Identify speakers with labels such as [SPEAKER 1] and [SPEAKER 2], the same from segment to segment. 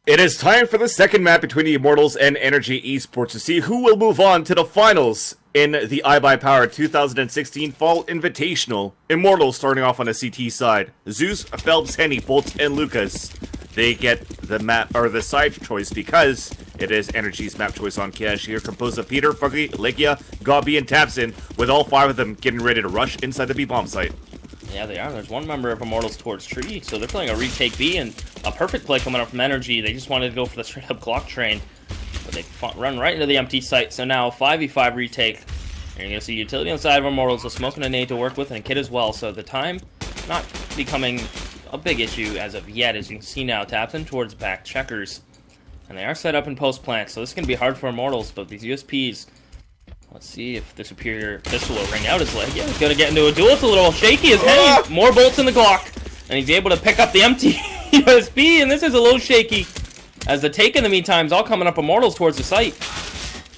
[SPEAKER 1] It is time for the second map between the Immortals and NRG eSports to see who will move on to the finals in the iBUYPOWER 2016 Fall Invitational. Immortals starting off on the CT side. Zeus, Phelps, Henny, Bolts, and Lucas. They get the map or the side choice because it is NRG's map choice on cash here, composed of Peter, Fuggy, Legia, Gobby, and Tapson, with all five of them getting ready to rush inside the B bomb site.
[SPEAKER 2] Yeah, they are. There's one member of Immortals towards Tree, so they're playing a retake B, and a perfect play coming up from NRG. They just wanted to go for the straight-up clock train, but they run right into the empty site. So now 5v5 retake. And you're going to see utility on the side of Immortals, a smoke and a nade to work with, and a kid as well. So the time not becoming a big issue as of yet, as you can see now. Tapson towards back checkers, and they are set up in post plant, so this is going to be hard for Immortals, but these USPs... Let's see if the superior pistol will ring out his leg. Yeah, he's going to get into a duel. It's a little shaky as Henny. More bolts in the Glock. And he's able to pick up the empty USB. And this is a little shaky. As the take in the meantime is all coming up Immortals towards the site.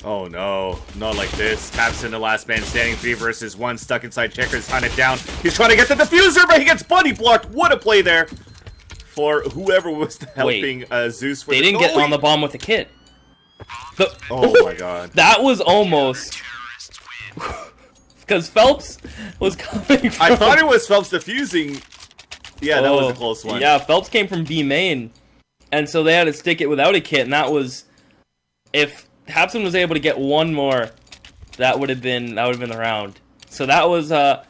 [SPEAKER 1] Oh no, not like this. Tapson, the last man standing, 3 versus 1, stuck inside checkers, hunted down. He's trying to get the diffuser, but he gets body blocked. What a play there for whoever was helping Zeus.
[SPEAKER 2] They didn't get on the bomb with the kit.
[SPEAKER 1] Oh my god.
[SPEAKER 2] That was almost... Because Phelps was coming from...
[SPEAKER 1] I thought it was Phelps defusing. Yeah, that was a close one.
[SPEAKER 2] Yeah, Phelps came from B main. And so they had to stick it without a kit, and that was... If Tapson was able to get one more, that would have been the round. So that was a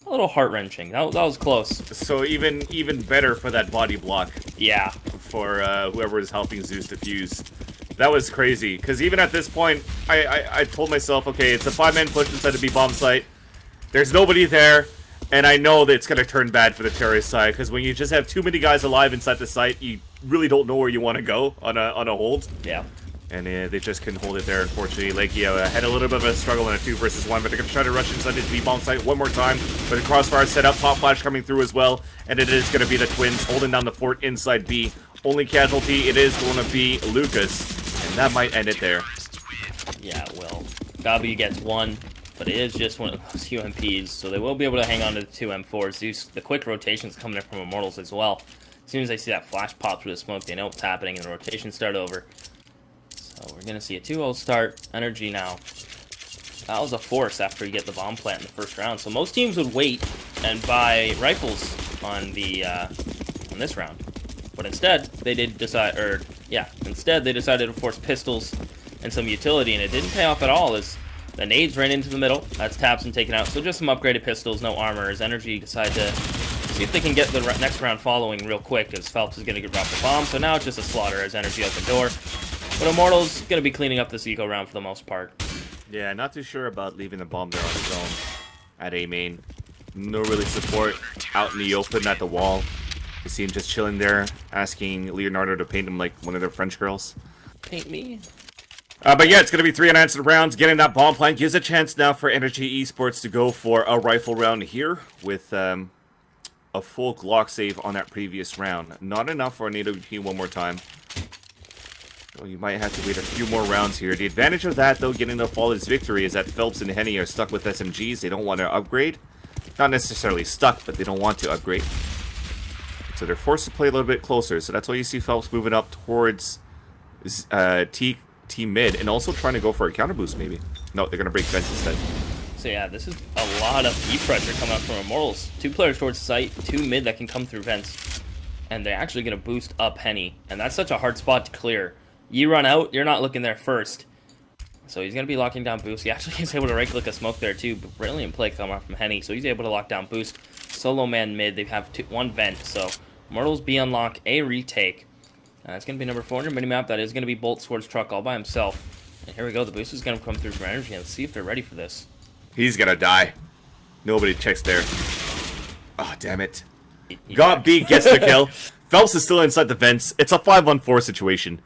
[SPEAKER 2] little heart-wrenching. That was close.
[SPEAKER 1] So even better for that body block.
[SPEAKER 2] Yeah.
[SPEAKER 1] For whoever is helping Zeus defuse. That was crazy, because even at this point, I told myself, okay, it's a 5-man push inside the B-bomb site. There's nobody there, and I know that it's going to turn bad for the terrorist side, because when you just have too many guys alive inside the site, you really don't know where you want to go on a hold.
[SPEAKER 2] Yeah.
[SPEAKER 1] And they just couldn't hold it there, unfortunately. Legia had a little bit of a struggle in a 2 versus 1, but they're going to try to rush inside this B-bomb site one more time. But the crossfire set up, pop flash coming through as well, and it is going to be the Twins holding down the fort inside B. Only casualty, it is going to be Lucas. And that might end it there.
[SPEAKER 2] Yeah, well, W gets 1, but it is just one of those UMPs, so they will be able to hang on to the 2 M4s. Zeus, the quick rotations coming in from Immortals as well. As soon as they see that flash pop through the smoke, they know what's happening, and the rotations start over. So we're going to see a 2-0 start. NRG now. That was a force after you get the bomb plant in the first round. So most teams would wait and buy rifles on the on this round. But instead, they did decide, instead they decided to force pistols and some utility, and it didn't pay off at all as the nades ran into the middle. That's Tapson taken out. So just some upgraded pistols, no armor, as NRG decide to see if they can get the next round following real quick, as Phelps is going to drop the bomb. So now it's just a slaughter as NRG open door. But Immortals going to be cleaning up this eco round for the most part.
[SPEAKER 1] Yeah, not too sure about leaving the bomb there on his own at A main. No really support out in the open at the wall. You see him just chilling there, asking Leonardo to paint him like one of their French girls.
[SPEAKER 2] Paint me?
[SPEAKER 1] But yeah, it's going to be 3 unanswered rounds. Getting that bomb plant gives a chance now for NRG eSports to go for a rifle round here with a full Glock save on that previous round. Not enough for an AWP one more time. So you might have to wait a few more rounds here. The advantage of that, though, getting the flawless victory, is that Phelps and Henny are stuck with SMGs. They don't want to upgrade. Not necessarily stuck, but they don't want to upgrade. So they're forced to play a little bit closer. So that's why you see Phelps moving up towards T mid and also trying to go for a counter boost maybe. No, they're going to break fence instead.
[SPEAKER 2] So yeah, this is a lot of E pressure coming up from Immortals. 2 players towards site, 2 mid that can come through vents. And they're actually going to boost up Henny. And that's such a hard spot to clear. You run out, you're not looking there first. So he's going to be locking down boost. He actually is able to right-click a smoke there too. Brilliant play coming up from Henny. So he's able to lock down boost. Solo man mid, they have 1 vent. So Immortals B unlock a retake. And that's going to be number 400 minimap. That is going to be Bolts towards truck all by himself. And here we go. The boost is going to come through from NRG. Let's see if they're ready for this.
[SPEAKER 1] He's going to die. Nobody checks there. Oh, damn it. Got B, gets the kill. Phelps is still inside the vents. It's a 5-on-4 situation.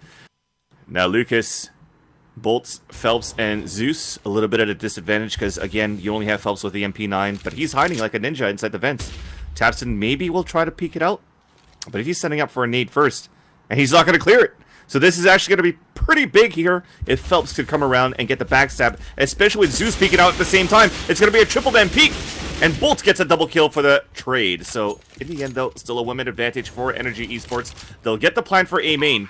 [SPEAKER 1] Now Lucas, Bolts, Phelps, and Zeus a little bit at a disadvantage because, again, you only have Phelps with the MP9, but he's hiding like a ninja inside the vents. Tapson maybe will try to peek it out, but if he's setting up for a nade first, and he's not going to clear it. So this is actually going to be pretty big here if Phelps could come around and get the backstab, especially with Zeus peeking out at the same time. It's going to be a triple man peek, and Bolt gets a double kill for the trade. So in the end, though, still a 1-minute advantage for NRG eSports. They'll get the plan for A main,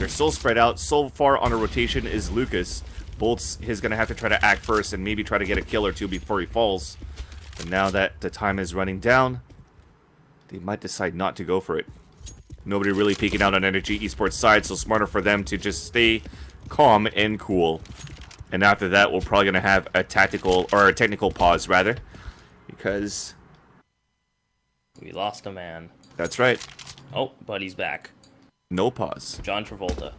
[SPEAKER 1] They're so spread out. So far on a rotation is Lucas. Bolts is going to have to try to act first and maybe try to get a kill or two before he falls. But now that the time is running down, they might decide not to go for it. Nobody really peeking out on NRG eSports side, so smarter for them to just stay calm and cool. And after that, we're probably going to have a tactical, or a technical pause, rather. Because...
[SPEAKER 2] we lost a man.
[SPEAKER 1] That's right.
[SPEAKER 2] Oh, Buddy's back.
[SPEAKER 1] No pause.
[SPEAKER 2] John Travolta.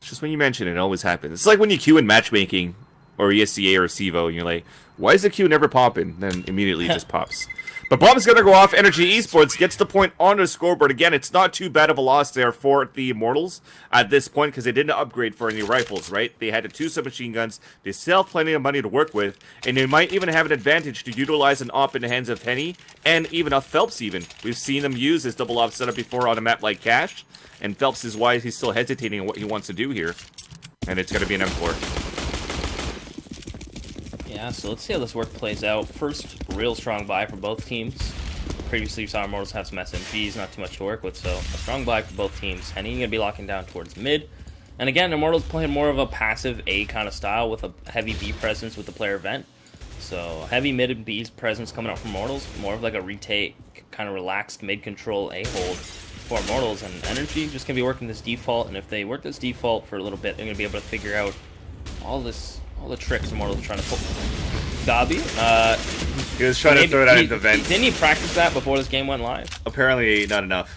[SPEAKER 1] It's just when you mention it, it always happens. It's like when you queue in matchmaking, or ESCA or CEVO, and you're like, why is the queue never popping? Then immediately it just pops. But bomb is going to go off. NRG eSports gets the point on the scoreboard. Again, it's not too bad of a loss there for the Immortals at this point because they didn't upgrade for any rifles, right? They had the 2 submachine guns. They still have plenty of money to work with. And they might even have an advantage to utilize an op in the hands of Henny and even a Phelps even. We've seen them use this double op setup before on a map like Cash. And Phelps is why he's still hesitating on what he wants to do here. And it's going to be an M4.
[SPEAKER 2] Yeah, so let's see how this work plays out. First, real strong buy for both teams. Previously, we saw Immortals have some SMGs, not too much to work with, so a strong buy for both teams. Henny going to be locking down towards mid. And again, Immortals playing more of a passive A kind of style with a heavy B presence with the player event. So heavy mid and B presence coming out from Immortals, more of like a retake, kind of relaxed mid-control A hold for Immortals. And NRG just going to be working this default, and if they work this default for a little bit, they're going to be able to figure out all the tricks Immortals are trying to pull. Dobby,
[SPEAKER 1] he was trying to throw it out into the vent.
[SPEAKER 2] Didn't he practice that before this game went live?
[SPEAKER 1] Apparently not enough.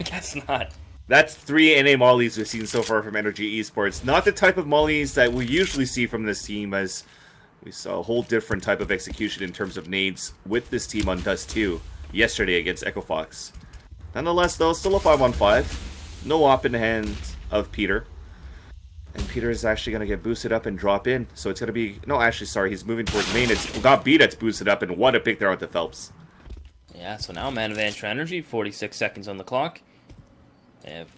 [SPEAKER 2] I guess not.
[SPEAKER 1] That's 3 NA mollies we've seen so far from NRG eSports. Not the type of mollies that we usually see from this team, as we saw a whole different type of execution in terms of nades with this team on Dust 2 yesterday against Echo Fox. Nonetheless, though, still a 5-on-5. No op in the hands of Peter. And Peter is actually going to get boosted up and drop in. So it's going to be... no, actually, sorry. He's moving towards main. It's got B that's boosted up, and what a pick there with the Phelps.
[SPEAKER 2] Yeah, so now man advantage for NRG. 46 seconds on the clock. They have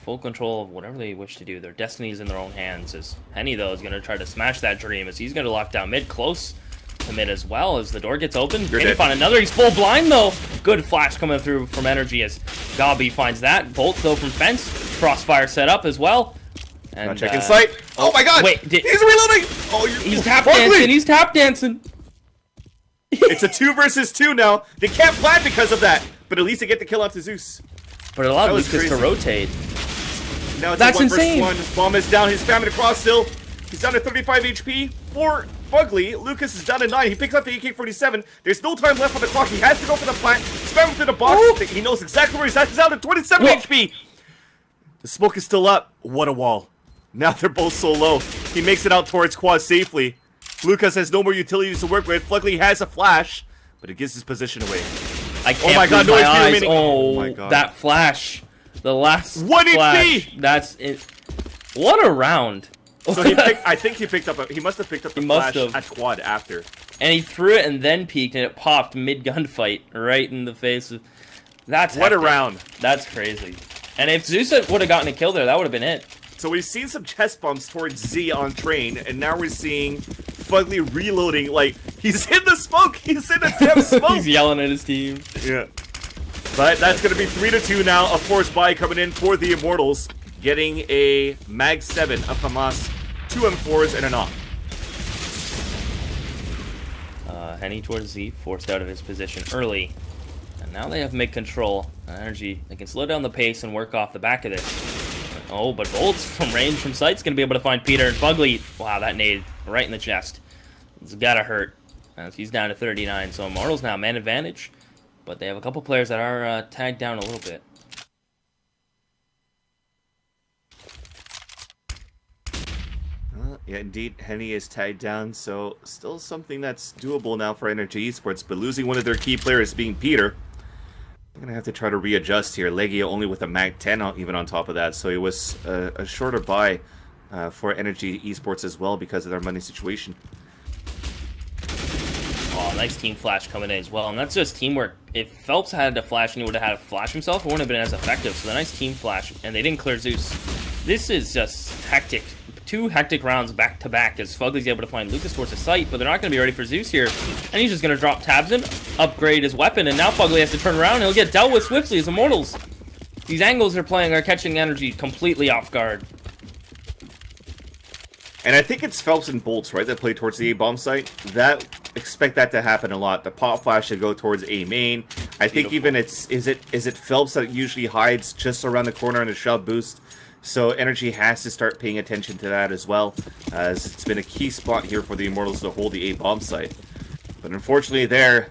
[SPEAKER 2] full control of whatever they wish to do. Their destiny is in their own hands. As Henny, though, is going to try to smash that dream, as he's going to lock down mid, close to mid as well, as the door gets open. Can he find another? He's full blind, though. Good flash coming through from NRG as Gobby finds that. Bolt, though, from Fence. Crossfire set up as well. And
[SPEAKER 1] checking sight. Oh my god!
[SPEAKER 2] Wait,
[SPEAKER 1] he's reloading! Oh,
[SPEAKER 2] he's tap dancing! He's tap dancing!
[SPEAKER 1] It's a 2 versus 2 now. They can't plant because of that, but at least they get the kill onto Zeus.
[SPEAKER 2] But it allowed Lucas to rotate.
[SPEAKER 1] Now it's
[SPEAKER 2] That's
[SPEAKER 1] a 1
[SPEAKER 2] insane.
[SPEAKER 1] versus 1. Bomb is down. He's spamming across still. He's down to 35 HP. For Fugly, Lucas is down to 9. He picks up the AK-47. There's no time left on the clock. He has to go for the plant. Spam through the box. Ooh. He knows exactly where he's at. He's down to 27 HP. The smoke is still up. What a wall. Now they're both so low. He makes it out towards quad safely. Lucas has no more utilities to work with. Fugly has a flash, but it gives his position away.
[SPEAKER 2] I can't believe my eyes. Oh
[SPEAKER 1] my god.
[SPEAKER 2] That flash. The last
[SPEAKER 1] 1
[SPEAKER 2] flash.
[SPEAKER 1] HP!
[SPEAKER 2] That's it. What a round.
[SPEAKER 1] So I think he picked up he must have picked up the flash at quad after.
[SPEAKER 2] And he threw it and then peeked, and it popped mid-gunfight right in the face of... That's
[SPEAKER 1] what
[SPEAKER 2] hectic.
[SPEAKER 1] A round.
[SPEAKER 2] That's crazy. And if Zeus would have gotten a kill there, that would have been it.
[SPEAKER 1] So we've seen some chest bumps towards Z on train, and now we're seeing Fugly reloading. Like, he's in the smoke! He's in the damn smoke!
[SPEAKER 2] He's yelling at his team.
[SPEAKER 1] Yeah. But that's going to be 3-2 now. A forced buy coming in for the Immortals. Getting a Mag 7 of Hamas, 2 M4s, and an op.
[SPEAKER 2] Henny towards Z, forced out of his position early. And now they have mid-control. NRG, they can slow down the pace and work off the back of this. Oh, but Bolts from range, from sight's going to be able to find Peter. And Fugly, wow, that nade right in the chest. It's got to hurt. He's down to 39, so Immortals now man advantage. But they have a couple players that are tagged down a little bit.
[SPEAKER 1] Yeah, indeed, Henny is tagged down, so still something that's doable now for NRG eSports, but losing one of their key players being Peter, they're going to have to try to readjust here. Legia only with a Mag 10 even on top of that, so it was a shorter buy for NRG eSports as well because of their money situation.
[SPEAKER 2] Oh, nice team flash coming in as well, and that's just teamwork. If Phelps had a flash and he would have had a flash himself, it wouldn't have been as effective, so the nice team flash, and they didn't clear Zeus. This is just hectic. 2 hectic rounds back to back as Fugly's able to find Lucas towards the site, but they're not going to be ready for Zeus here. And he's just going to drop tabs in, upgrade his weapon, and now Fugly has to turn around and he'll get dealt with swiftly as Immortals. These angles they're playing are catching NRG completely off guard.
[SPEAKER 1] And I think it's Phelps and Bolts, right, that play towards the A bomb site. Expect that to happen a lot. The pop flash should go towards A main. I think even is it Phelps that usually hides just around the corner on the shove boost. So NRG has to start paying attention to that as well, as it's been a key spot here for the Immortals to hold the A bomb site. But unfortunately there,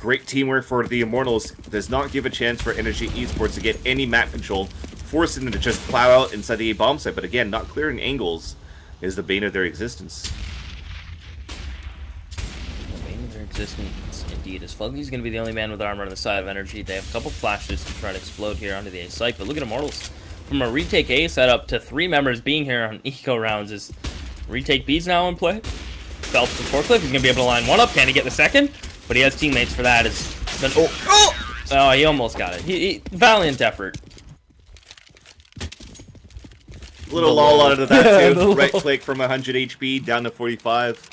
[SPEAKER 1] great teamwork for the Immortals does not give a chance for NRG eSports to get any map control, forcing them to just plow out inside the A bomb site. But again, not clearing angles is the bane of their existence.
[SPEAKER 2] The bane of their existence, indeed. As Fugly's going to be the only man with armor on the side of NRG. They have a couple flashes to try to explode here onto the A site, but look at Immortals. From a retake A setup to 3 members being here on eco rounds, is retake B's now in play. Phelps the forklift, he's going to be able to line one up. Can he get the second? But he has teammates for that. Oh, he almost got it. Valiant effort.
[SPEAKER 1] Little lull out of that too. Right click from 100 HP down to 45.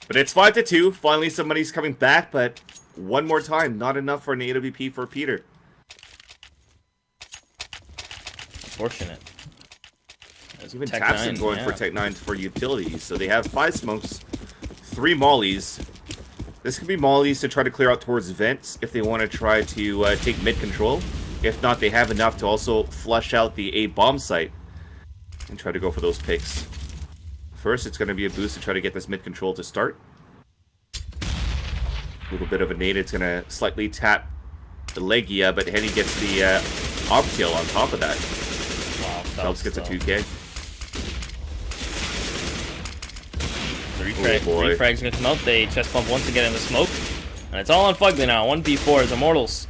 [SPEAKER 1] But it's 5-2. Finally somebody's coming back, but one more time. Not enough for an AWP for Peter.
[SPEAKER 2] Fortunate.
[SPEAKER 1] Even Tapson going for Tech 9 for utilities. So they have 5 smokes, 3 mollies. This could be mollies to try to clear out towards vents if they want to try to take mid control. If not, they have enough to also flush out the A bomb site and try to go for those picks. First, it's going to be a boost to try to get this mid control to start. A little bit of a nade. It's going to slightly tap the Legia, but Henny gets the op kill on top of that.
[SPEAKER 2] Wow,
[SPEAKER 1] Phelps gets a 2K.
[SPEAKER 2] Three frags gonna come out. They chest bump once again in the smoke. And it's all on Fugly now. 1v4 as Immortals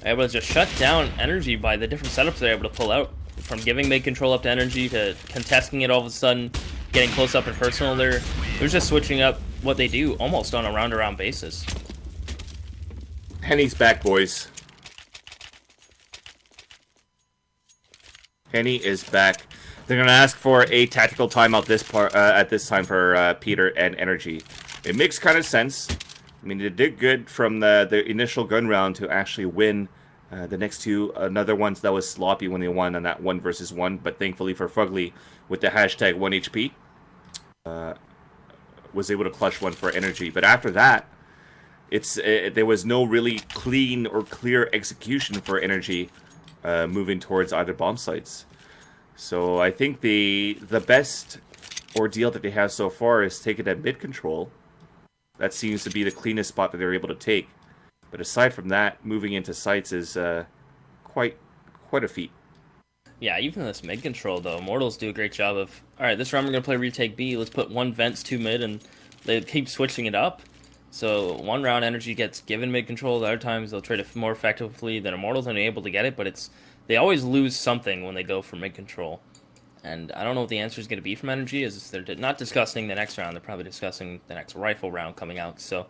[SPEAKER 2] are able to just shut down NRG by the different setups they're able to pull out. From giving mid control up to NRG to contesting it all of a sudden, getting close up and personal. They're just switching up what they do almost on a round-around basis.
[SPEAKER 1] Henny's back, boys. Henny is back. They're going to ask for a tactical timeout at this time for Peter and NRG. It makes kind of sense. I mean, they did good from the initial gun round to actually win the next two. Another ones that was sloppy when they won on that 1 versus 1. But thankfully for Fugly, with the hashtag 1HP, was able to clutch one for NRG. But after that, there was no really clean or clear execution for NRG moving towards either bomb sites. So I think the best ordeal that they have so far is taking that mid control. That seems to be the cleanest spot that they're able to take. But aside from that, moving into sites is quite a feat.
[SPEAKER 2] Yeah, even this mid control though, Immortals do a great job of, alright, this round we're going to play retake B, let's put 1 vents, 2 mid, and they keep switching it up. So one round NRG gets given mid control, the other times they'll trade it more effectively than Immortals and are able to get it, but they always lose something when they go for mid control. And I don't know what the answer is going to be from NRG, as they're not discussing the next round, they're probably discussing the next rifle round coming out. So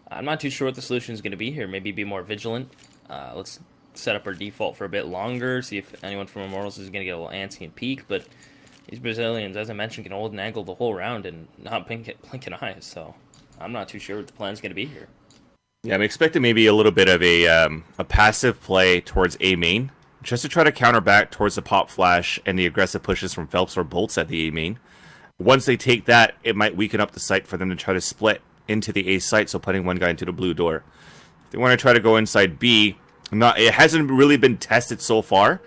[SPEAKER 2] I'm not too sure what the solution is going to be here. Maybe be more vigilant. Let's set up our default for a bit longer, see if anyone from Immortals is going to get a little antsy and peek, but these Brazilians, as I mentioned, can hold an angle the whole round and not blink an eye, so I'm not too sure what the plan is going to be here.
[SPEAKER 1] Yeah, I'm expecting maybe a little bit of a passive play towards A main, just to try to counter back towards the pop flash and the aggressive pushes from Phelps or Bolts at the A main. Once they take that, it might weaken up the site for them to try to split into the A site, so putting one guy into the blue door. If they want to try to go inside B, it hasn't really been tested so far,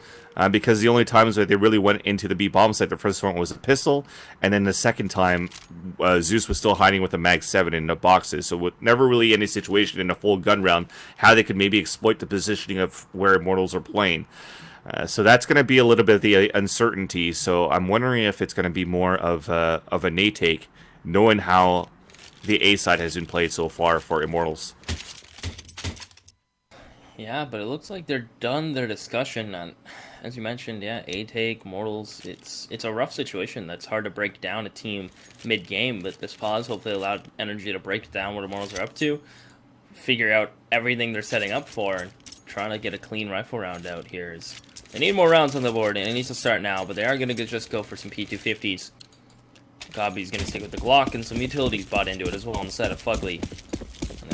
[SPEAKER 1] because the only times that they really went into the B bomb site, the first one was a pistol, and then the second time, Zeus was still hiding with a Mag 7 in the boxes, so with never really any situation in a full gun round, how they could maybe exploit the positioning of where Immortals are playing. So that's going to be a little bit of the uncertainty, so I'm wondering if it's going to be more of a nade take, knowing how the A side has been played so far for Immortals.
[SPEAKER 2] Yeah, but it looks like they're done their discussion on, as you mentioned, yeah, A take, Immortals. It's a rough situation that's hard to break down a team mid-game, but this pause hopefully allowed NRG to break down what Immortals are up to, figure out everything they're setting up for, and trying to get a clean rifle round out here. They need more rounds on the board, and it needs to start now, but they are going to just go for some P250s. Gobby's going to stick with the Glock, and some utilities bought into it as well instead of Fugly. And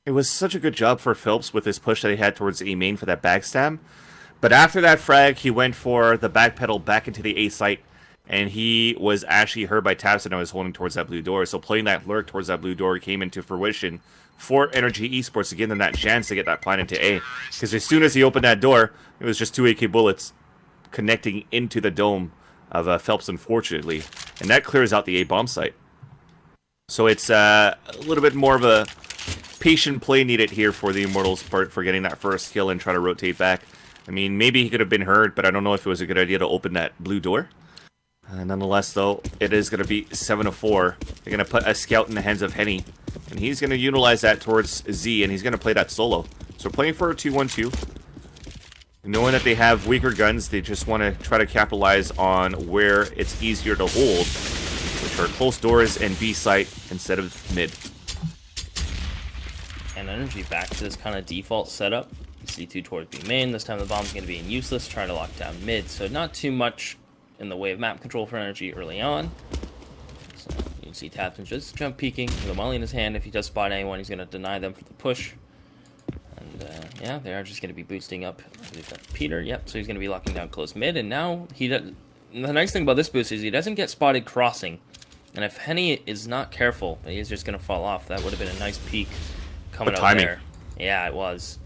[SPEAKER 1] It was such a good job for Phelps with his push that he had towards A main for that backstab. But after that frag, he went for the backpedal back into the A site, and he was actually heard by Tabson and was holding towards that blue door. So playing that lurk towards that blue door came into fruition for NRG eSports to give them that chance to get that plant into A. Because as soon as he opened that door, it was just 2 AK bullets connecting into the dome of Phelps, unfortunately. And that clears out the A bomb site. So it's a little bit more of a patient play needed here for the Immortals part for getting that first kill and try to rotate back. I mean, maybe he could have been hurt, but I don't know if it was a good idea to open that blue door. Nonetheless, though, it is going to be 7-4. They're going to put a scout in the hands of Henny, and he's going to utilize that towards Z, and he's going to play that solo. So playing for a 2-1-2. Knowing that they have weaker guns, they just want to try to capitalize on where it's easier to hold, which are close doors and B site instead of mid.
[SPEAKER 2] And NRG back to this kind of default setup. C2 towards B main. This time the bomb's going to be in useless, trying to lock down mid. So not too much in the way of map control for NRG early on. So you can see Tabson just jump peeking with a molly in his hand. If he does spot anyone, he's going to deny them for the push. And yeah, they are just going to be boosting up. They've got Peter, yep, so he's going to be locking down close mid. And now he does. The nice thing about this boost is he doesn't get spotted crossing. And if Henny is not careful, he's just going to fall off. That would have been a nice peek coming out there. Yeah, it was.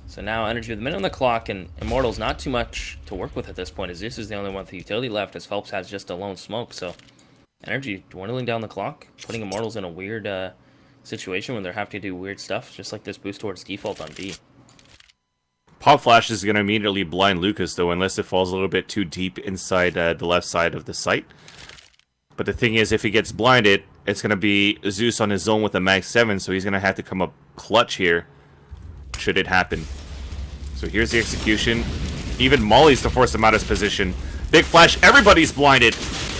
[SPEAKER 2] So now NRG with a minute on the clock, and Immortals not too much to work with at this point, as this is the only one with the utility left, as Phelps has just a lone smoke. So NRG dwindling down the clock, putting Immortals in a weird situation when they're having to do weird stuff, just like this boost towards default on B.
[SPEAKER 1] Pop Flash is going to immediately blind Lucas, though, unless it falls a little bit too deep inside the left side of the site. But the thing is, if he gets blinded, it's going to be Zeus on his zone with a Mag 7, so he's going to have to come up clutch here, should it happen. So here's the execution. Even Molly's to force him out of his position. Big Flash, everybody's blinded.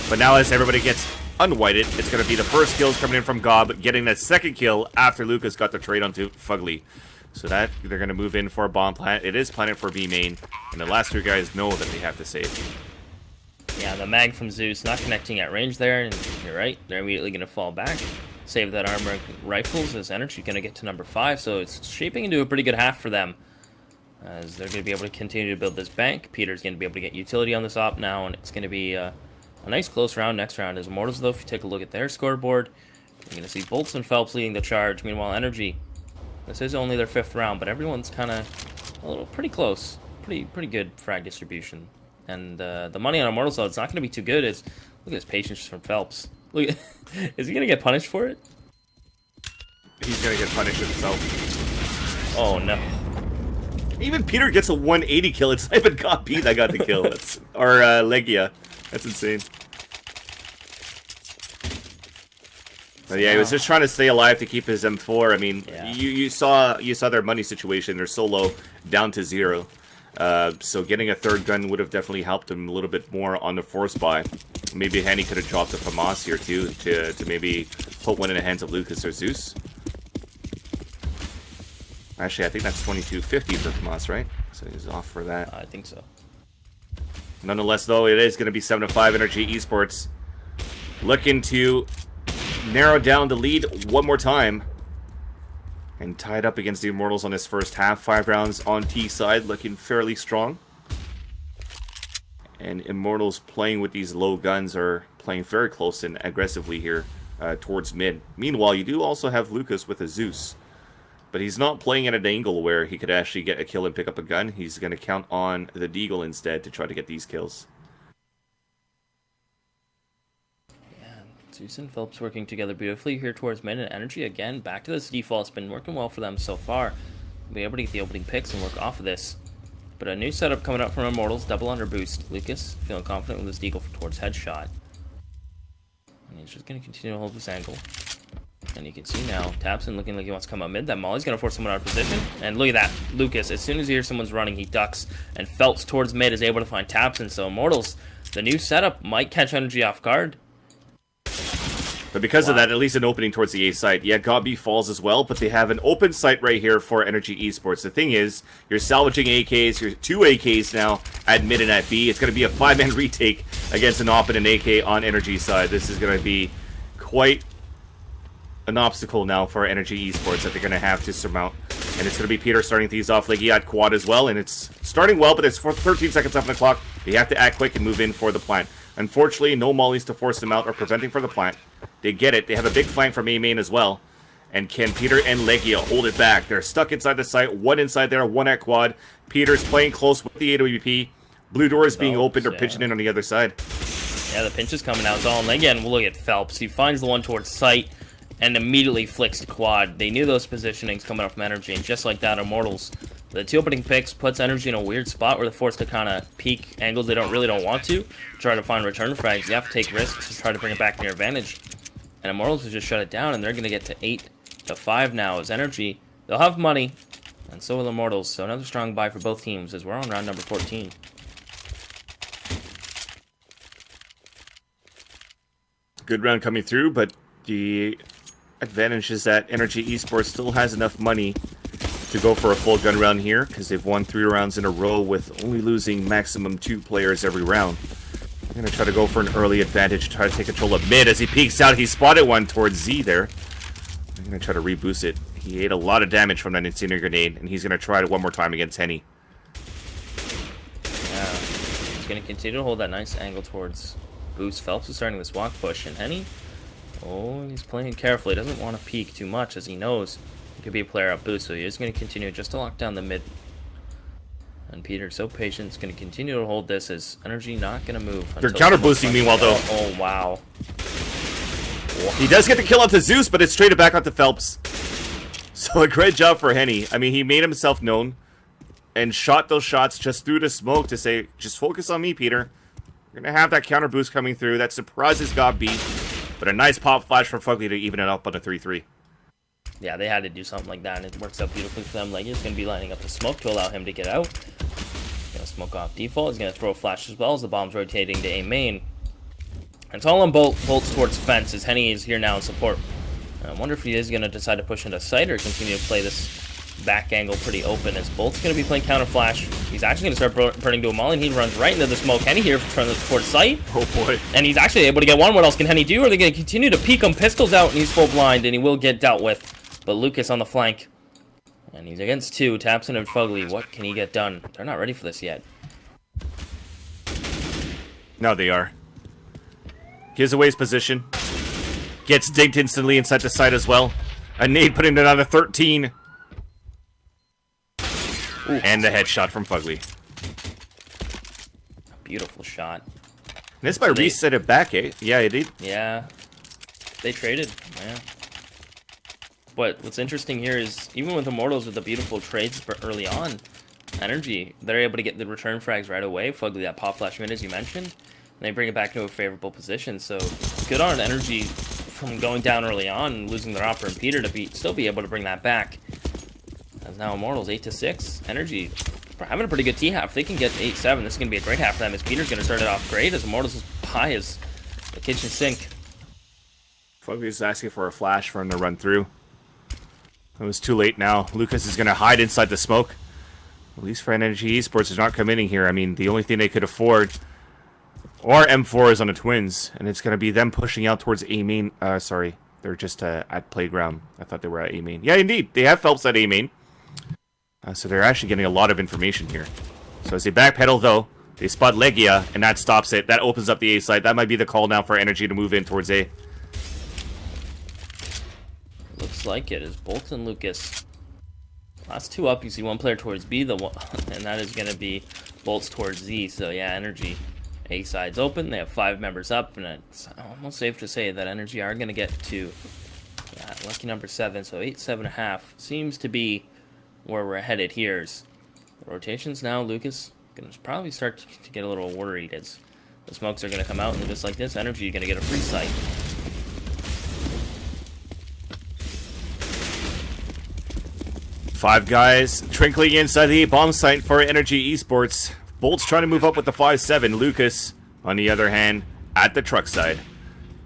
[SPEAKER 1] But now as everybody gets unwhited, it's going to be the first kills coming in from Gob, getting that second kill after Lucas got the trade onto Fugly. So that they're going to move in for a bomb plant. It is planted for B main, and the last two guys know that they have to save.
[SPEAKER 2] Yeah, the mag from Zeus not connecting at range there, and you're right, they're immediately going to fall back. Save that armor rifles as NRG going to get to number 5, so it's shaping into a pretty good half for them. As they're going to be able to continue to build this bank. Peter's going to be able to get utility on this op now, and it's going to be a nice close round next round. As Immortals, though, if you take a look at their scoreboard, you're going to see Bolts and Phelps leading the charge. Meanwhile, NRG, this is only their 5th round, but everyone's kind of pretty close. Pretty good frag distribution. And the money on Immortals, though, it's not going to be too good. Look at this patience from Phelps. Look, is he going to get punished for it?
[SPEAKER 1] He's going to get punished himself.
[SPEAKER 2] Oh, no.
[SPEAKER 1] Even Peter gets a 180 kill. It's not even got beat that got the kill. Or Legia. That's insane. But yeah, he was just trying to stay alive to keep his M4. I mean, yeah. you saw their money situation. They're so low, down to 0. So getting a third gun would have definitely helped him a little bit more on the force buy. Maybe Henny could have dropped a FAMAS here too to maybe put one in the hands of Lucas or Zeus. Actually, I think that's 2250 for FAMAS, right? So he's off for that.
[SPEAKER 2] I think so.
[SPEAKER 1] Nonetheless, though, it is going to be 7-5 NRG eSports. Looking to narrow down the lead one more time. And tied up against the Immortals on this first half. 5 rounds on T side, looking fairly strong. And Immortals playing with these low guns are playing very close and aggressively here towards mid. Meanwhile, you do also have Lucas with a Zeus. But he's not playing at an angle where he could actually get a kill and pick up a gun. He's going to count on the Deagle instead to try to get these kills.
[SPEAKER 2] Zeus and Phelps working together beautifully here towards mid, and NRG again back to this default. It's been working well for them so far. They'll be able to get the opening picks and work off of this. But a new setup coming up from Immortals, double under boost. Lucas feeling confident with his deagle towards headshot. And he's just going to continue to hold this angle. And you can see now, Tabson looking like he wants to come up mid. That Molly's going to force someone out of position. And look at that, Lucas, as soon as he hears someone's running, he ducks. And Phelps towards mid is able to find Tabson. So Immortals, the new setup might catch NRG off guard.
[SPEAKER 1] But because of that, at least an opening towards the A site. Yeah, Godby falls as well, but they have an open site right here for NRG eSports. The thing is, you're salvaging AKs, you're 2 AKs now at mid and at B. It's going to be a 5-man retake against an op and an AK on NRG side. This is going to be quite an obstacle now for NRG eSports that they're going to have to surmount. And it's going to be Peter starting things off. Leggy at quad as well, and it's starting well, but it's 13 seconds up on the clock. They have to act quick and move in for the plant. Unfortunately, no mollies to force them out or preventing for the plant. They get it. They have a big flank from A main as well. And can Peter and Legia hold it back? They're stuck inside the site. One inside there, one at quad. Peter's playing close with the IBP. Blue door is being opened or pitching in on the other side.
[SPEAKER 2] Yeah, the pinch is coming out. It's all in Legia, and we'll look at Phelps. He finds the one towards site and immediately flicks to quad. They knew those positionings coming up from NRG, and just like that, Immortals. The two opening picks puts NRG in a weird spot where they're forced to kind of peek angles they really don't want to. Try to find return frags. You have to take risks to try to bring it back to your advantage. And Immortals will just shut it down, and they're going to get to 8-5 now as NRG. They'll have money, and so will Immortals. So another strong buy for both teams as we're on round number 14.
[SPEAKER 1] Good round coming through, but the advantage is that NRG eSports still has enough money to go for a full gun round here, because they've won 3 rounds in a row with only losing maximum 2 players every round. I'm going to try to go for an early advantage, try to take control of mid. As he peeks out, he spotted one towards Z there. I'm going to try to reboost it. He ate a lot of damage from that incendiary grenade, and he's going to try it one more time against Henny.
[SPEAKER 2] Yeah, he's going to continue to hold that nice angle towards Boost. Phelps is starting this walk push, and Henny, oh, he's playing carefully. Doesn't want to peek too much, as he knows he could be a player up Boost, so he is going to continue just to lock down the mid. And Peter, so patient, is going to continue to hold this as NRG not going to move.
[SPEAKER 1] They're counter boosting meanwhile, though.
[SPEAKER 2] Oh, wow.
[SPEAKER 1] He does get the kill onto Zeus, but it's straight back onto Phelps. So a great job for Henny. I mean, he made himself known and shot those shots just through the smoke to say, just focus on me, Peter. You're going to have that counter boost coming through. That surprises got beat. But a nice pop flash from Fugly to even it up on a 3-3.
[SPEAKER 2] Yeah, they had to do something like that, and it works out beautifully for them. Legia is going to be lining up the smoke to allow him to get out. Going to smoke off default. He's going to throw a flash as well as the bomb's rotating to A main. And it's all on bolts towards fence as Henny is here now in support. I wonder if he is going to decide to push into sight or continue to play this back angle pretty open, as Bolt's going to be playing counter flash. He's actually going to start burning to a molly, and he runs right into the smoke. Henny here towards sight.
[SPEAKER 1] Oh boy.
[SPEAKER 2] And he's actually able to get one. What else can Henny do? Are they going to continue to peek him? Pistols out, and he's full blind, and he will get dealt with. But Lucas on the flank, and he's against 2. Taps in and Fugly. What can he get done? They're not ready for this yet.
[SPEAKER 1] No, they are. Gives away his position. Gets digged instantly inside the site as well. A nade putting it on a 13. Ooh. And the headshot from Fugly.
[SPEAKER 2] Beautiful shot.
[SPEAKER 1] And this by reset it back, eh? Yeah, it did.
[SPEAKER 2] Yeah. They traded. Yeah. But what's interesting here is, even with Immortals with the beautiful trades early on, NRG, they're able to get the return frags right away. Fugly, that pop flash mid, as you mentioned. And they bring it back to a favorable position. So, good on NRG from going down early on and losing their Opera and Peter to still be able to bring that back. As now Immortals 8-6. NRG having a pretty good T half. If they can get 8-7, this is going to be a great half for them, as Peter's going to start it off great, as Immortals is high as the kitchen sink.
[SPEAKER 1] Fugly is asking for a flash for him to run through. It was too late now. Lucas is going to hide inside the smoke. At least for NRG eSports is not committing here. I mean, the only thing they could afford or M4 is on the Twins, and it's going to be them pushing out towards A main. Sorry, they're just at Playground. I thought they were at A main. Yeah, indeed. They have Phelps at A main. So they're actually getting a lot of information here. So as they backpedal, though, they spot Legia, and that stops it. That opens up the A side. That might be the call now for NRG to move in towards A.
[SPEAKER 2] Looks like it is Bolt and Lucas. Last 2 up, you see one player towards B, and that is going to be Bolts towards Z. So yeah, NRG A side's open. They have 5 members up, and it's almost safe to say that NRG are going to get to lucky number 7. So 8-7.5 seems to be where we're headed here. The rotations now, Lucas going to probably start to get a little worried as the smokes are going to come out, and just like this, NRG going to get a free sight.
[SPEAKER 1] Five guys trickling inside the bomb site for NRG eSports. Bolt's trying to move up with the 5-7. Lucas, on the other hand, at the truck side.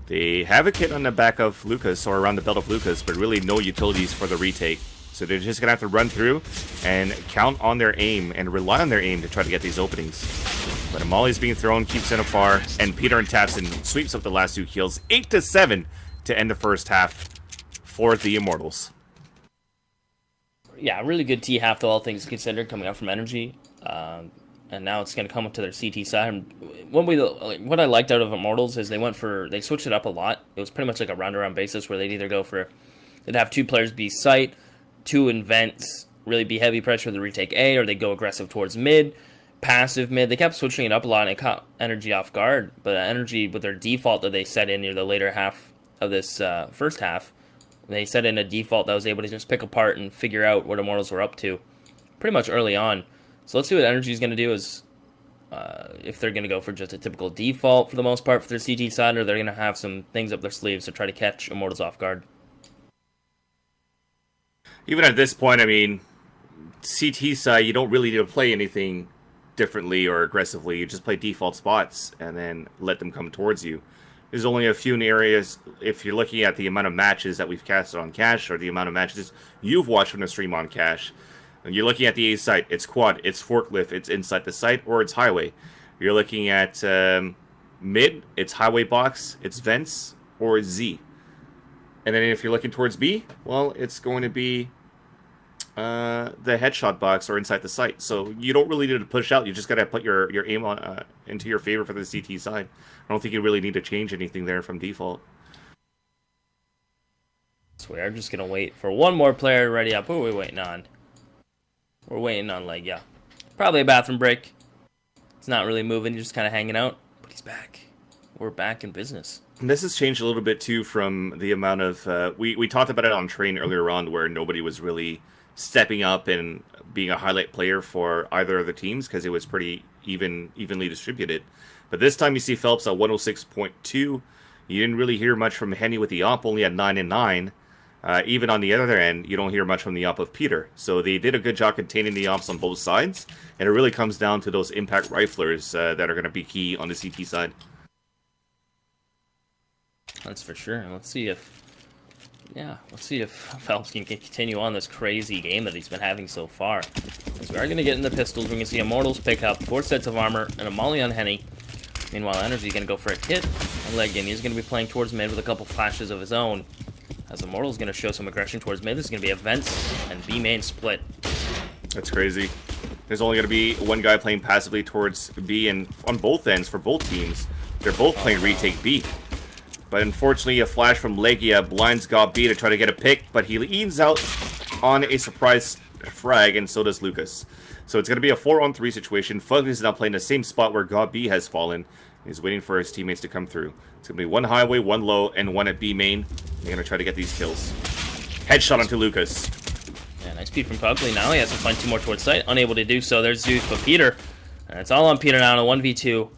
[SPEAKER 1] They have a kit on the back of Lucas, or around the belt of Lucas, but really no utilities for the retake. So they're just going to have to run through and count on their aim and rely on their aim to try to get these openings. But a molly's being thrown, keeps in afar, and Peter and Tapson sweeps up the last 2 kills. 8-7 to end the first half. for the Immortals.
[SPEAKER 2] Yeah, really good T half, though, all things considered, coming out from NRG. And now it's going to come up to their CT side. And what I liked out of Immortals is they switched it up a lot. It was pretty much like a round-around basis where they'd have 2 players be site, 2 in vents, really be heavy pressure with the retake A, or they go aggressive towards mid, passive mid. They kept switching it up a lot, and it caught NRG off guard. But NRG, with their default that they set in near the later half of this first half, they set in a default that was able to just pick apart and figure out what Immortals were up to pretty much early on. So let's see what NRG is going to do, is if they're going to go for just a typical default for the most part for their CT side, or they're going to have some things up their sleeves to try to catch Immortals off guard.
[SPEAKER 1] Even at this point, I mean, CT side, you don't really need to play anything differently or aggressively. You just play default spots and then let them come towards you. There's only a few areas, if you're looking at the amount of matches that we've casted on Cash, or the amount of matches you've watched from the stream on Cash. And you're looking at the A site, it's quad, it's forklift, it's inside the site, or it's highway. You're looking at mid, it's highway box, it's vents, or it's Z. And then if you're looking towards B, well, it's going to be the headshot box or inside the site. So you don't really need to push out. You just got to put your aim on into your favor for the CT side. I don't think you really need to change anything there from default.
[SPEAKER 2] So we are just going to wait for one more player to ready up. Who are we waiting on? We're waiting on, like, yeah, probably a bathroom break. It's not really moving, just kind of hanging out. But he's back. We're back in business.
[SPEAKER 1] And this has changed a little bit, too, from the amount of... we talked about it on Train earlier on, where nobody was really stepping up and being a highlight player for either of the teams, because it was pretty evenly distributed. But this time you see Phelps at 106.2. You didn't really hear much from Henny with the op, only at 9 and 9. Even on the other end, you don't hear much from the op of Peter. So they did a good job containing the ops on both sides, and it really comes down to those impact riflers that are going to be key on the CT side.
[SPEAKER 2] That's for sure. Let's see if Phelps can continue on this crazy game that he's been having so far. Because we are going to get in the pistols. We're going to see Immortals pick up 4 sets of armor and a molly on Henny. Meanwhile, NRG is going to go for a kit on Leggin. He's going to be playing towards mid with a couple flashes of his own. As Immortals going to show some aggression towards mid. This is going to be a vents and B main split.
[SPEAKER 1] That's crazy. There's only going to be one guy playing passively towards B, and on both ends for both teams, they're both playing retake B. But unfortunately, a flash from Legia blinds God B to try to get a pick, but he leans out on a surprise frag, and so does Lucas. So it's going to be a 4-on-3 situation. Fugly is now playing the same spot where God B has fallen. He's waiting for his teammates to come through. It's going to be one highway, one low, and one at B main. They're going to try to get these kills. Headshot onto Lucas.
[SPEAKER 2] Yeah, nice peek from Pugly. Now he has to find 2 more towards site. Unable to do so. There's Zeus, but Peter. And it's all on Peter now in a 1v2.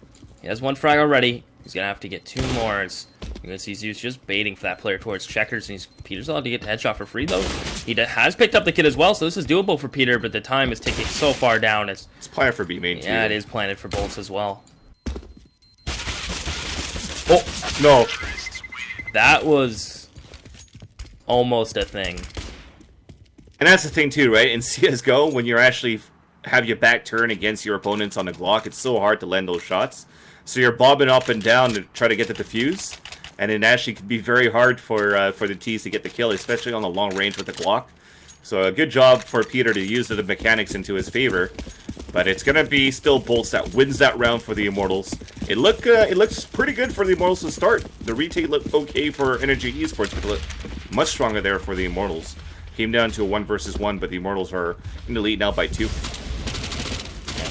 [SPEAKER 2] He has 1 frag already. He's going to have to get 2 more. You're going to see Zeus just baiting for that player towards checkers. And Peter's allowed to get the headshot for free, though. He has picked up the kid as well, so this is doable for Peter, but the time is ticking so far down. It's
[SPEAKER 1] planted for B main, too.
[SPEAKER 2] Yeah, it is planted for bolts as well.
[SPEAKER 1] Oh, no.
[SPEAKER 2] That was almost a thing.
[SPEAKER 1] And that's the thing, too, right? In CSGO, when you actually have your back turn against your opponents on the Glock, it's so hard to land those shots. So you're bobbing up and down to try to get the defuse, and it actually can be very hard for the T's to get the kill, especially on the long range with the Glock. So a good job for Peter to use the mechanics into his favor, but it's going to be still Bolts that wins that round for the Immortals. It looks pretty good for the Immortals to start. The retake looked okay for NRG eSports, but it looked much stronger there for the Immortals. Came down to a 1 versus 1, but the Immortals are in the lead now by 2.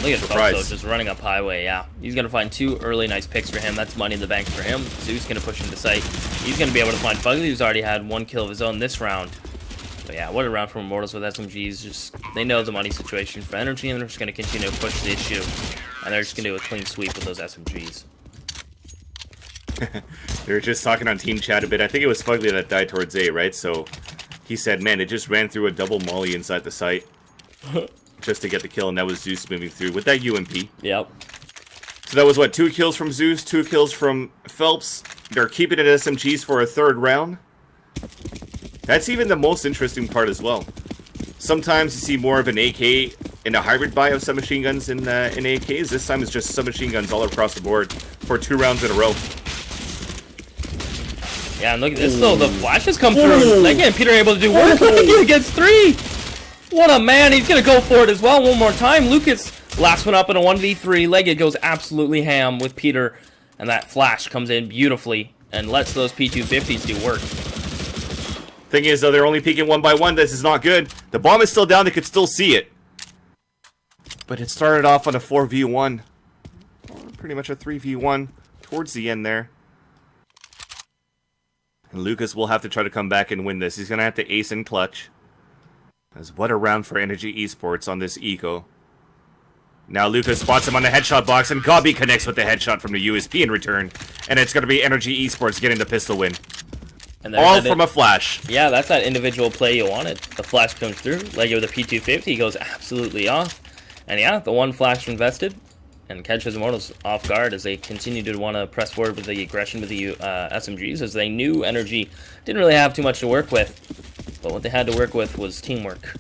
[SPEAKER 2] Look at Phelps, just running up highway, yeah. He's going to find 2 early nice picks for him. That's money in the bank for him. Zeus going to push him to site. He's going to be able to find Fugly, who's already had 1 kill of his own this round. But yeah, what a round for Immortals with SMGs. Just they know the money situation for NRG, and they're just going to continue to push the issue. And they're just going to do a clean sweep with those SMGs.
[SPEAKER 1] They were just talking on team chat a bit. I think it was Fugly that died towards A, right? So he said, man, it just ran through a double molly inside the site. Just to get the kill, and that was Zeus moving through with that UMP.
[SPEAKER 2] Yep.
[SPEAKER 1] So that was, what, 2 kills from Zeus, 2 kills from Phelps. They're keeping it at SMGs for a 3rd round. That's even the most interesting part as well. Sometimes you see more of an AK in a hybrid buy of submachine guns in AKs. This time it's just submachine guns all across the board for 2 rounds in a row.
[SPEAKER 2] Yeah, and look at this though. The flashes come through. Again, Peter able to do work. He gets 3. What a man. He's going to go for it as well one more time. Lucas, last one up in a 1v3. Leggett goes absolutely ham with Peter. And that flash comes in beautifully and lets those P250s do work.
[SPEAKER 1] Thing is, though, they're only peeking 1 by 1. This is not good. The bomb is still down. They could still see it. But it started off on a 4v1. Or pretty much a 3v1 towards the end there. And Lucas will have to try to come back and win this. He's going to have to ace in clutch. As what a round for NRG eSports on this eco. Now Lucas spots him on the headshot box, and Gobby connects with the headshot from the USP in return. And it's going to be NRG eSports getting the pistol win.
[SPEAKER 2] And
[SPEAKER 1] all from a flash.
[SPEAKER 2] Yeah, that's that individual play you wanted. The flash comes through. Lego with a P250 goes absolutely off. And yeah, the one flash invested. And catches Immortals off guard as they continue to want to press forward with the aggression with the SMGs, as they knew NRG didn't really have too much to work with. But what they had to work with was teamwork.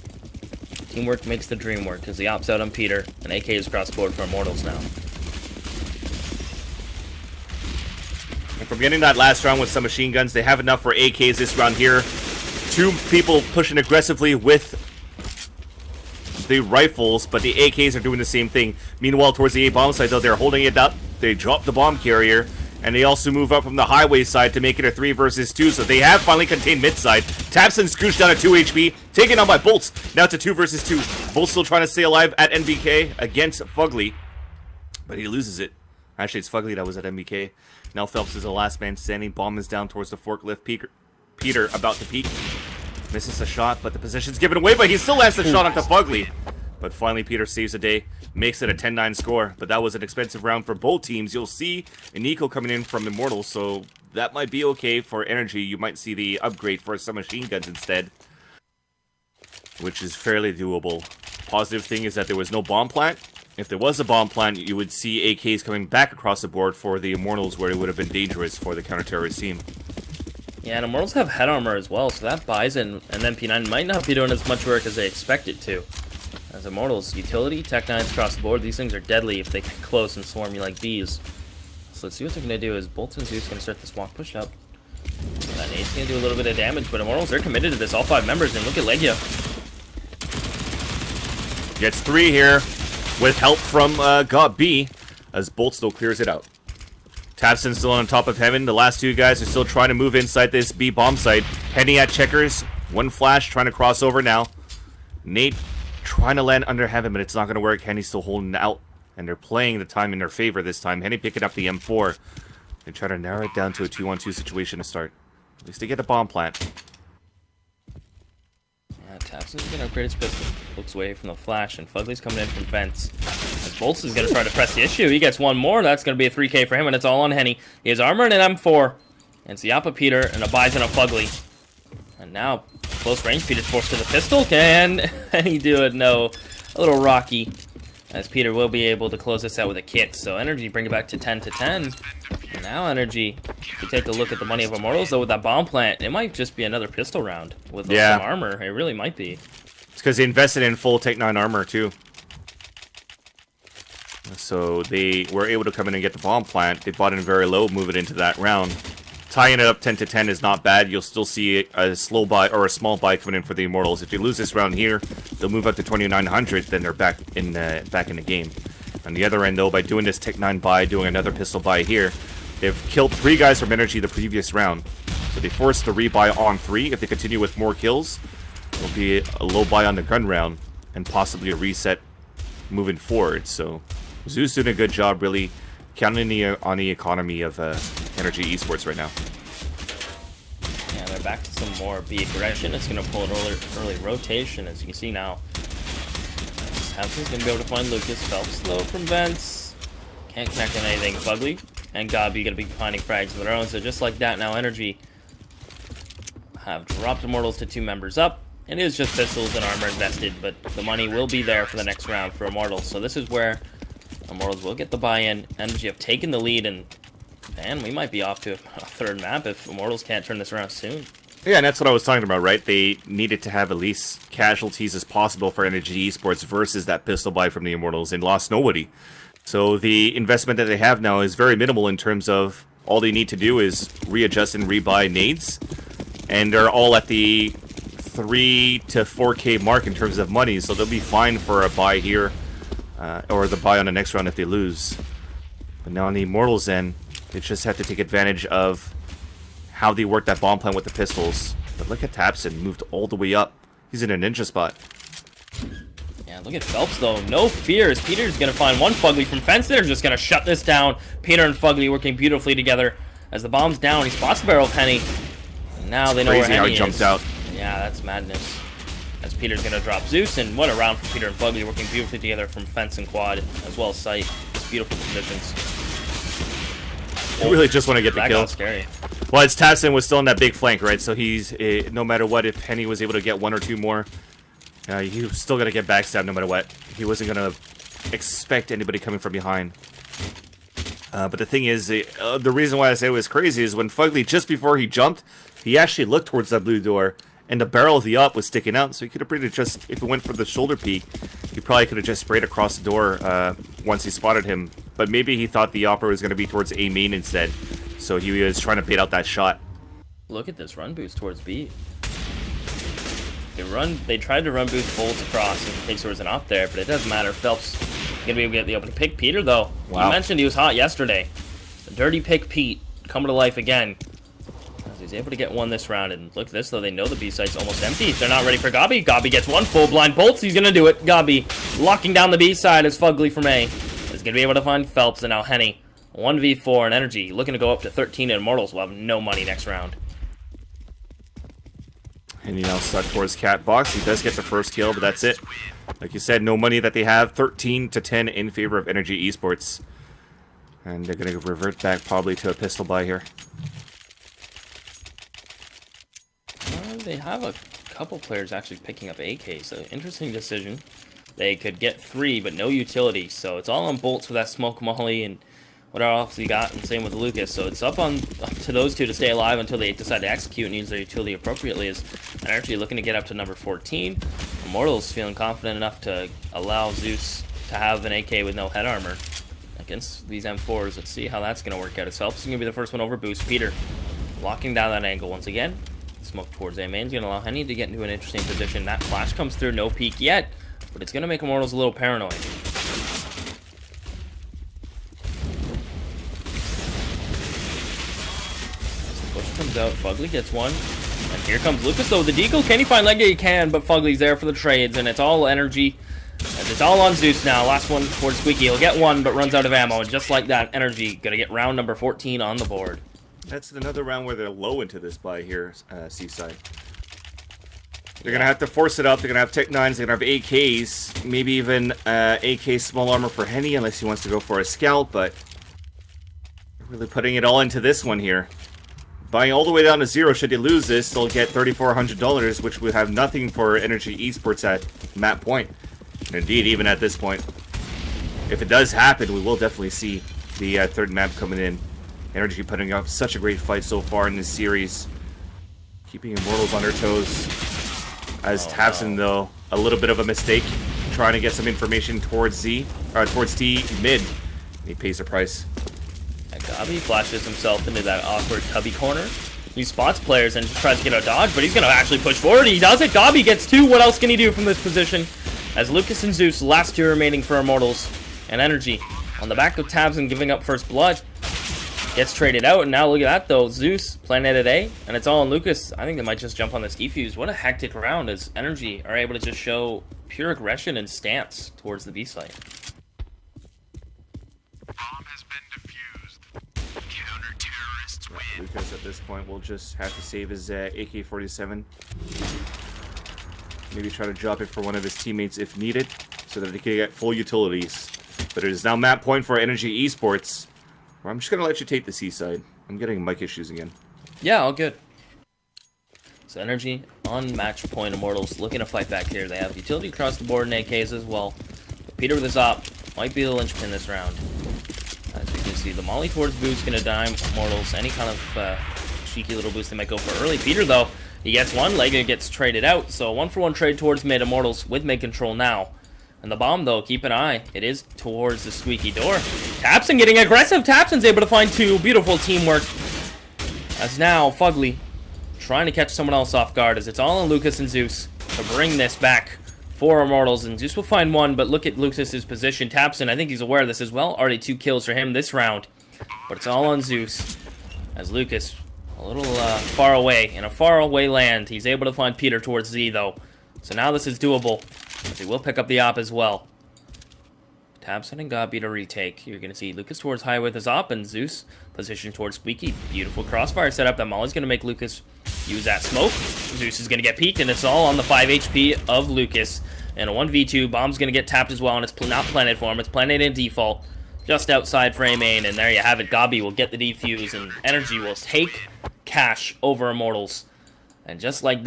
[SPEAKER 2] Teamwork makes the dream work, as the op's out on Peter, and AK is across the board for Immortals now.
[SPEAKER 1] And from getting that last round with some machine guns, they have enough for AKs this round here. 2 people pushing aggressively with the rifles, but the AKs are doing the same thing. Meanwhile, towards the A bomb side, though, they're holding it up. They drop the bomb carrier, and they also move up from the highway side to make it a 3 versus 2. So they have finally contained mid side. Tapson scooched down at 2 HP, taken on by Bolts. Now it's a 2 versus 2. Bolts still trying to stay alive at NBK against Fugly, but he loses it. Actually, it's Fugly that was at NBK. Now Phelps is the last man standing. Bomb is down towards the forklift. Peter about to peek. Misses a shot, but the position's given away, but he still lands the shot onto Fugly. But finally, Peter saves the day, makes it a 10-9 score. But that was an expensive round for both teams. You'll see an eco coming in from Immortals, so that might be okay for NRG. You might see the upgrade for some machine guns instead, which is fairly doable. Positive thing is that there was no bomb plant. If there was a bomb plant, you would see AKs coming back across the board for the Immortals, where it would have been dangerous for the counter-terrorist team.
[SPEAKER 2] Yeah, and Immortals have head armor as well, so that buys in, and then P9 might not be doing as much work as they expect it to. As Immortals, utility, Tech 9s across the board, these things are deadly if they get close and swarm you like bees. So let's see what they're going to do. Is Bolts and Zeus going to start this walk push up? That nade's going to do a little bit of damage, but Immortals, they're committed to this, all 5 members, and look at Legio.
[SPEAKER 1] Gets 3 here, with help from God B, as Bolt still clears it out. Tapson still on top of Heaven. The last 2 guys are still trying to move inside this B bomb site. Heading at checkers. 1 flash trying to cross over now. Nate trying to land under Heaven, but it's not going to work. Henny's still holding out, and they're playing the time in their favor this time. Henny picking up the M4. They try to narrow it down to a 2-on-2 situation to start. At least they get a bomb plant.
[SPEAKER 2] Yeah, Tapson's going to upgrade his pistol. Looks away from the flash, and Fugly's coming in from vents. As Bolts is going to try to press the issue. He gets 1 more. That's going to be a 3K for him, and it's all on Henny. He has armor and an M4. And it's the Yappa Peter, and a Bison of Fugly. And now, close range, Peter's forced to the pistol. Can he do it? No. A little rocky. As Peter will be able to close this out with a kit. So NRG bring it back to 10-10. And now NRG, if you take a look at the money of Immortals, though, with that bomb plant, it might just be another pistol round with some armor. It really might be.
[SPEAKER 1] It's because they invested in full Tech 9 armor, too. So they were able to come in and get the bomb plant. They bought in very low, move it into that round. Tying it up 10-10 is not bad. You'll still see a slow buy or a small buy coming in for the Immortals. If they lose this round here, they'll move up to 2900. Then they're back in the game. On the other end, though, by doing this Tech 9 buy, doing another pistol buy here, they've killed 3 guys from NRG the previous round. So they forced the rebuy on 3. If they continue with more kills, there'll be a low buy on the gun round and possibly a reset moving forward. So Zeus doing a good job, really counting on the economy of NRG eSports right now.
[SPEAKER 2] Yeah, they're back to some more B aggression. It's going to pull an early rotation, as you can see now. Hampton's going to be able to find Lucas. Phelps low from vents. Can't connect on anything. Fugly and Gobby going to be finding frags of their own. So just like that, now NRG have dropped Immortals to 2 members up. It is just pistols and armor invested, but the money will be there for the next round for Immortals. So this is where Immortals will get the buy-in. NRG have taken the lead, and man, we might be off to a 3rd map if Immortals can't turn this around soon.
[SPEAKER 1] Yeah, and that's what I was talking about, right? They needed to have at least casualties as possible for NRG eSports versus that pistol buy from the Immortals and lost nobody. So the investment that they have now is very minimal in terms of All they need to do is readjust and rebuy nades, and they're all at the 3 to 4K mark in terms of money, so they'll be fine for a buy here, or the buy on the next round if they lose. But now on the Immortals end, they just have to take advantage of how they work that bomb plant with the pistols. But look at Tapson, moved all the way up. He's in a ninja spot.
[SPEAKER 2] Yeah, look at Phelps though. No fears. Peter's gonna find one Fugly from fence. They're just gonna shut this down. Peter and Fugly working beautifully together. As the bomb's down, he spots the barrel of Henny. And now they know where Henny is.
[SPEAKER 1] Crazy how he jumped out.
[SPEAKER 2] Yeah, that's madness. As Peter's gonna drop Zeus, and what a round for Peter and Fugly working beautifully together from fence and quad, as well as sight. Just beautiful positions.
[SPEAKER 1] I really just want to get the kill.
[SPEAKER 2] That got scary.
[SPEAKER 1] Well, it's Tapson was still on that big flank, right? So he's, no matter what, if Henny was able to get 1 or 2 more, he was still going to get backstabbed no matter what. He wasn't going to expect anybody coming from behind. But the thing is, the reason why I say it was crazy is when Fugly, just before he jumped, he actually looked towards that blue door, and the barrel of the up was sticking out, so he could have pretty just, if it went for the shoulder peek, he probably could have just sprayed across the door once he spotted him. But maybe he thought the opera was going to be towards A main instead, so he was trying to bait out that shot.
[SPEAKER 2] Look at this run boost towards B. They tried to run boost bolts across and take towards an op there, but it doesn't matter. Phelps gonna be able to get the opening pick. Peter though,
[SPEAKER 1] wow.
[SPEAKER 2] You mentioned he was hot yesterday. The dirty pick Pete coming to life again. He's able to get one this round, and look at this though. They know the B site's almost empty. They're not ready for Gabi. Gabi gets one full blind bolts. He's gonna do it. Gabi locking down the B side as Fugly from A is gonna be able to find Phelps, and now Henny 1v4 and NRG looking to go up to 13 and Immortals will have no money next round.
[SPEAKER 1] And he now stuck towards Cat Box. He does get the first kill, but that's it. Like you said, no money that they have. 13 to 10 in favor of NRG eSports. And they're going to revert back probably to a pistol buy here.
[SPEAKER 2] They have a couple players actually picking up AK, so interesting decision. They could get 3, but no utility, so it's all on bolts for that smoke molly and whatever else you got, and same with Lucas. So it's up to those two to stay alive until they decide to execute and use their utility appropriately. As NRG looking to get up to number 14. Immortals feeling confident enough to allow Zeus to have an AK with no head armor against these M4s. Let's see how that's going to work out. As Phelps is going to be the first one over boost. Peter locking down that angle once again. Smoke towards A main is going to allow Henny to get into an interesting position. That flash comes through, no peek yet, but it's going to make Immortals a little paranoid. Comes out, Fugly gets one, and here comes Lucas though, the deagle. Can he find Lega? He can, but Fugly's there for the trades, and it's all NRG, as it's all on Zeus now. Last one towards Squeaky, he'll get one, but runs out of ammo, and just like that, NRG gonna get round number 14 on the board.
[SPEAKER 1] That's another round where they're low into this buy here, Seaside. They're gonna have to force it up. They're gonna have Tech 9s, they're gonna have AKs, maybe even AK small armor for Henny, unless he wants to go for a scout, but really putting it all into this one here. Buying all the way down to 0, should they lose this, they'll get $3,400, which would have nothing for NRG eSports at map point. And indeed, even at this point. If it does happen, we will definitely see the third map coming in. NRG putting up such a great fight so far in this series. Keeping Immortals on their toes. As Tapson, though, a little bit of a mistake. Trying to get some information towards towards T mid. And he pays the price.
[SPEAKER 2] Gabi flashes himself into that awkward cubby corner. He spots players and just tries to get a dodge, but he's going to actually push forward. He does it. Gabi gets 2. What else can he do from this position? As Lucas and Zeus, last 2 remaining for Immortals. And NRG on the back of Tabs giving up first blood. Gets traded out, and now look at that though. Zeus planted at A, and it's all on Lucas. I think they might just jump on this defuse. What a hectic round as NRG are able to just show pure aggression and stance towards the B site.
[SPEAKER 1] Lucas at this point will just have to save his AK-47. Maybe try to drop it for one of his teammates if needed, so that they can get full utilities. But it is now map point for NRG eSports. Where I'm just going to let you take the Seaside. I'm getting mic issues again.
[SPEAKER 2] Yeah, all good. So NRG on match point. Immortals looking to fight back here. They have utility across the board and AKs as well. But Peter with his op might be the linchpin this round. As you can see, the molly towards boost going to dime Immortals. Any kind of cheeky little boost they might go for early. Peter, though, he gets one. Lega gets traded out. So 1-for-1 trade towards mid. Immortals with mid control now. And the bomb, though, keep an eye. It is towards the squeaky door. Tapson getting aggressive. Tapson's able to find two. Beautiful teamwork. As now, Fugly trying to catch someone else off guard as it's all on Lucas and Zeus to bring this back for Immortals. And Zeus will find one, but look at Lucas's position. Tapson, I think he's aware of this as well. Already 2 kills for him this round. But it's all on Zeus as Lucas a little far away. In a far away land. He's able to find Peter towards Z, though. So now this is doable, as he will pick up the op as well. Tapson and Gobby to retake. You're going to see Lucas towards high with his op, and Zeus position towards Squeaky. Beautiful crossfire setup that Molly's going to make Lucas use that smoke. Zeus is going to get peeked, and it's all on the 5 HP of Lucas. And a 1v2. Bomb's going to get tapped as well, and it's not planted for him. It's planted in default, just outside frame main, and there you have it. Gobby will get the defuse, and NRG will take cash over Immortals. And just like that,